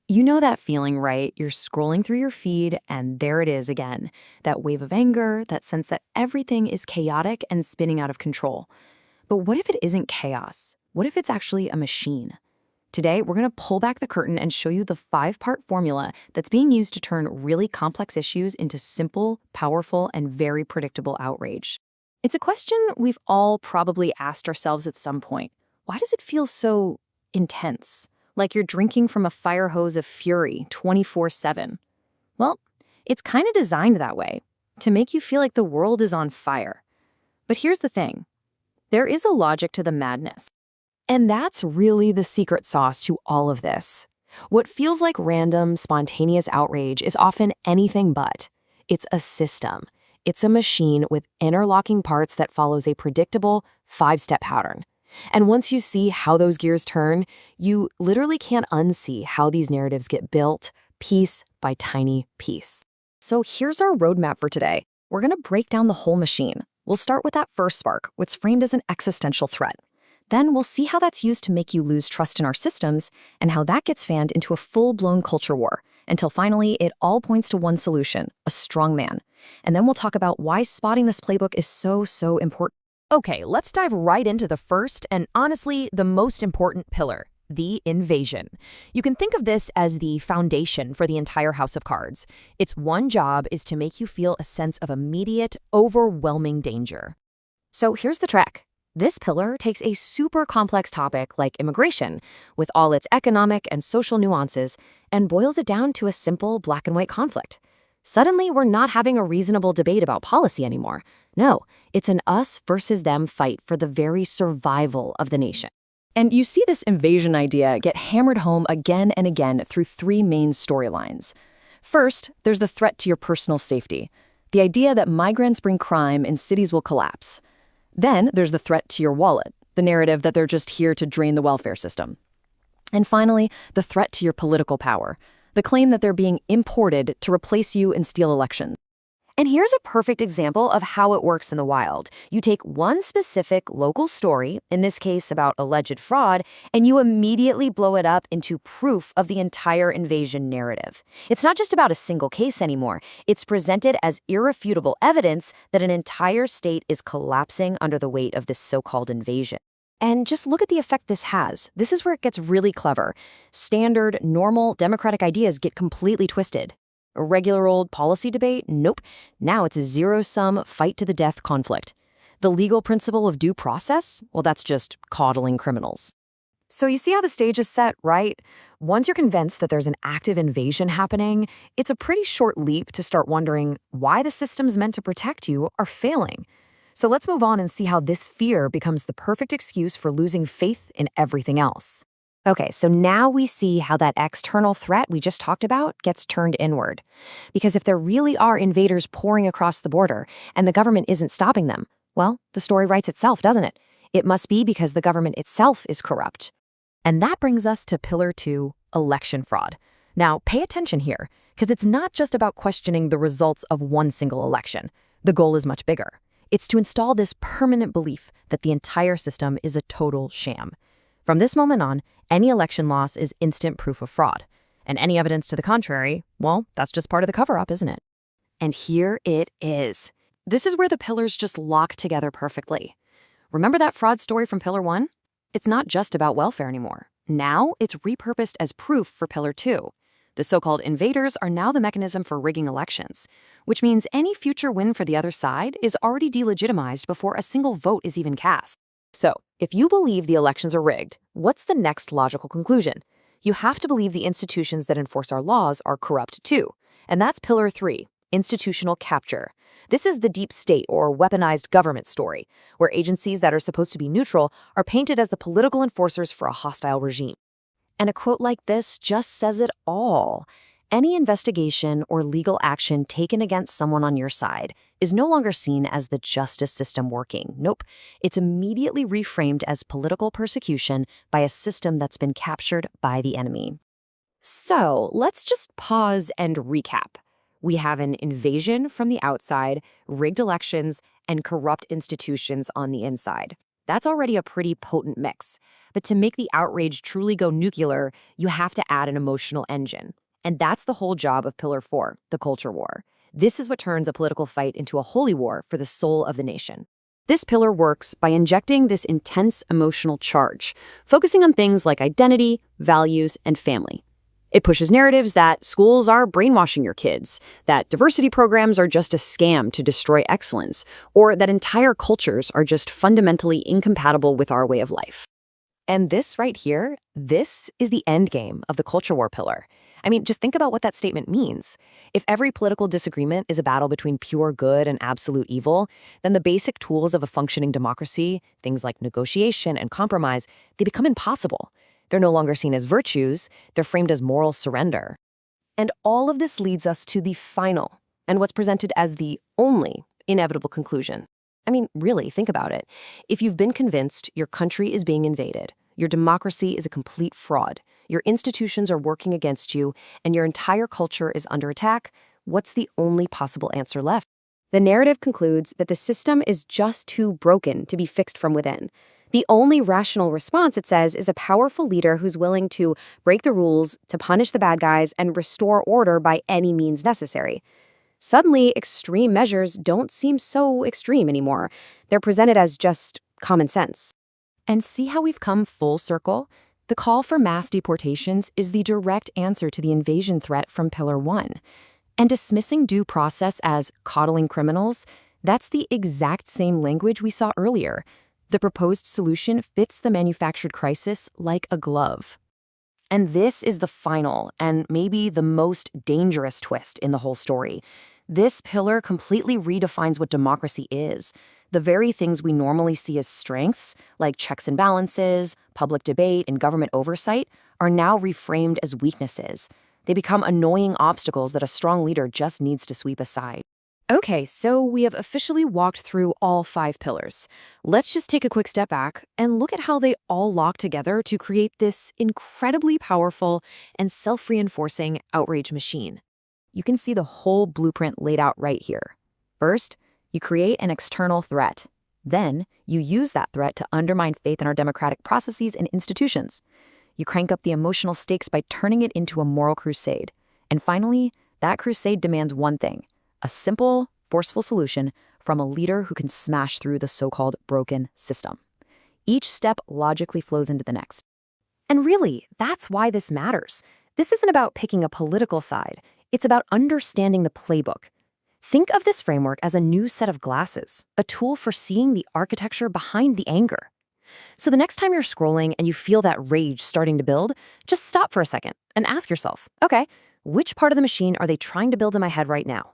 You know that feeling, right? You're scrolling through your feed, and there it is again. That wave of anger, that sense that everything is chaotic and spinning out of control. But what if it isn't chaos? What if it's actually a machine? Today, we're going to pull back the curtain and show you the five-part formula that's being used to turn really complex issues into simple, powerful, and very predictable outrage. It's a question we've all probably asked ourselves at some point. Why does it feel so intense? Like you're drinking from a fire hose of fury 24/7. Well, it's kind of designed that way, to make you feel like the world is on fire. But here's the thing. There is a logic to the madness. And that's really the secret sauce to all of this. What feels like random, spontaneous outrage is often anything but. It's a system. It's a machine with interlocking parts that follows a predictable, five-step pattern. And once you see how those gears turn, you literally can't unsee how these narratives get built, piece by tiny piece. So here's our roadmap for today. We're going to break down the whole machine. We'll start with that first spark, what's framed as an existential threat. Then we'll see how that's used to make you lose trust in our systems and how that gets fanned into a full-blown culture war, until finally it all points to one solution, a strongman. And then we'll talk about why spotting this playbook is so important. Okay, let's dive right into the first and honestly the most important pillar, the invasion. You can think of this as the foundation for the entire house of cards. Its one job is to make you feel a sense of immediate, overwhelming danger. So here's the trick. This pillar takes a super complex topic like immigration, with all its economic and social nuances, and boils it down to a simple black and white conflict. Suddenly, we're not having a reasonable debate about policy anymore. No, it's an us versus them fight for the very survival of the nation. And you see this invasion idea get hammered home again and again through three main storylines. First, there's the threat to your personal safety, the idea that migrants bring crime and cities will collapse. Then there's the threat to your wallet, the narrative that they're just here to drain the welfare system. And finally, the threat to your political power, the claim that they're being imported to replace you and steal elections. And here's a perfect example of how it works in the wild. You take one specific local story, in this case about alleged fraud, and you immediately blow it up into proof of the entire invasion narrative. It's not just about a single case anymore. It's presented as irrefutable evidence that an entire state is collapsing under the weight of this so-called invasion. And just look at the effect this has. This is where it gets really clever. Standard, normal, democratic ideas get completely twisted. A regular old policy debate? Nope. Now it's a zero-sum, fight-to-the-death conflict. The legal principle of due process? Well, that's just coddling criminals. So you see how the stage is set, right? Once you're convinced that there's an active invasion happening, it's a pretty short leap to start wondering why the systems meant to protect you are failing. So let's move on and see how this fear becomes the perfect excuse for losing faith in everything else. Okay, so now we see how that external threat we just talked about gets turned inward. Because if there really are invaders pouring across the border and the government isn't stopping them, well, the story writes itself, doesn't it? It must be because the government itself is corrupt. And that brings us to Pillar 2, election fraud. Now, pay attention here, because it's not just about questioning the results of one single election. The goal is much bigger. It's to install this permanent belief that the entire system is a total sham. From this moment on, any election loss is instant proof of fraud. And any evidence to the contrary, well, that's just part of the cover-up, isn't it? And here it is. This is where the pillars just lock together perfectly. Remember that fraud story from Pillar 1? It's not just about welfare anymore. Now it's repurposed as proof for Pillar 2. The so-called invaders are now the mechanism for rigging elections, which means any future win for the other side is already delegitimized before a single vote is even cast. So, if you believe the elections are rigged, what's the next logical conclusion? You have to believe the institutions that enforce our laws are corrupt too. And that's Pillar 3, institutional capture. This is the deep state or weaponized government story, where agencies that are supposed to be neutral are painted as the political enforcers for a hostile regime. And a quote like this just says it all. Any investigation or legal action taken against someone on your side is no longer seen as the justice system working. Nope. It's immediately reframed as political persecution by a system that's been captured by the enemy. So let's just pause and recap. We have an invasion from the outside, rigged elections, and corrupt institutions on the inside. That's already a pretty potent mix. But to make the outrage truly go nuclear, you have to add an emotional engine. And that's the whole job of Pillar 4, the culture war. This is what turns a political fight into a holy war for the soul of the nation. This pillar works by injecting this intense emotional charge, focusing on things like identity, values, and family. It pushes narratives that schools are brainwashing your kids, that diversity programs are just a scam to destroy excellence, or that entire cultures are just fundamentally incompatible with our way of life. And this right here, this is the end game of the culture war pillar. I mean, just think about what that statement means. If every political disagreement is a battle between pure good and absolute evil, then the basic tools of a functioning democracy, things like negotiation and compromise, they become impossible. They're no longer seen as virtues, they're framed as moral surrender. And all of this leads us to the final, and what's presented as the only inevitable conclusion. I mean, really, think about it. If you've been convinced your country is being invaded, your democracy is a complete fraud, your institutions are working against you, and your entire culture is under attack, what's the only possible answer left? The narrative concludes that the system is just too broken to be fixed from within. The only rational response, it says, is a powerful leader who's willing to break the rules, to punish the bad guys, and restore order by any means necessary. Suddenly, extreme measures don't seem so extreme anymore. They're presented as just common sense. And see how we've come full circle? The call for mass deportations is the direct answer to the invasion threat from Pillar 1. And dismissing due process as coddling criminals, that's the exact same language we saw earlier. The proposed solution fits the manufactured crisis like a glove. And this is the final and maybe the most dangerous twist in the whole story. This pillar completely redefines what democracy is. The very things we normally see as strengths, like checks and balances, public debate, and government oversight, are now reframed as weaknesses. They become annoying obstacles that a strong leader just needs to sweep aside. Okay, so we have officially walked through all 5 pillars. Let's just take a quick step back and look at how they all lock together to create this incredibly powerful and self-reinforcing outrage machine. You can see the whole blueprint laid out right here. First, you create an external threat. Then, you use that threat to undermine faith in our democratic processes and institutions. You crank up the emotional stakes by turning it into a moral crusade. And finally, that crusade demands one thing: a simple, forceful solution from a leader who can smash through the so-called broken system. Each step logically flows into the next. And really, that's why this matters. This isn't about picking a political side. It's about understanding the playbook. Think of this framework as a new set of glasses, a tool for seeing the architecture behind the anger. So the next time you're scrolling and you feel that rage starting to build, just stop for a second and ask yourself, okay, which part of the machine are they trying to build in my head right now?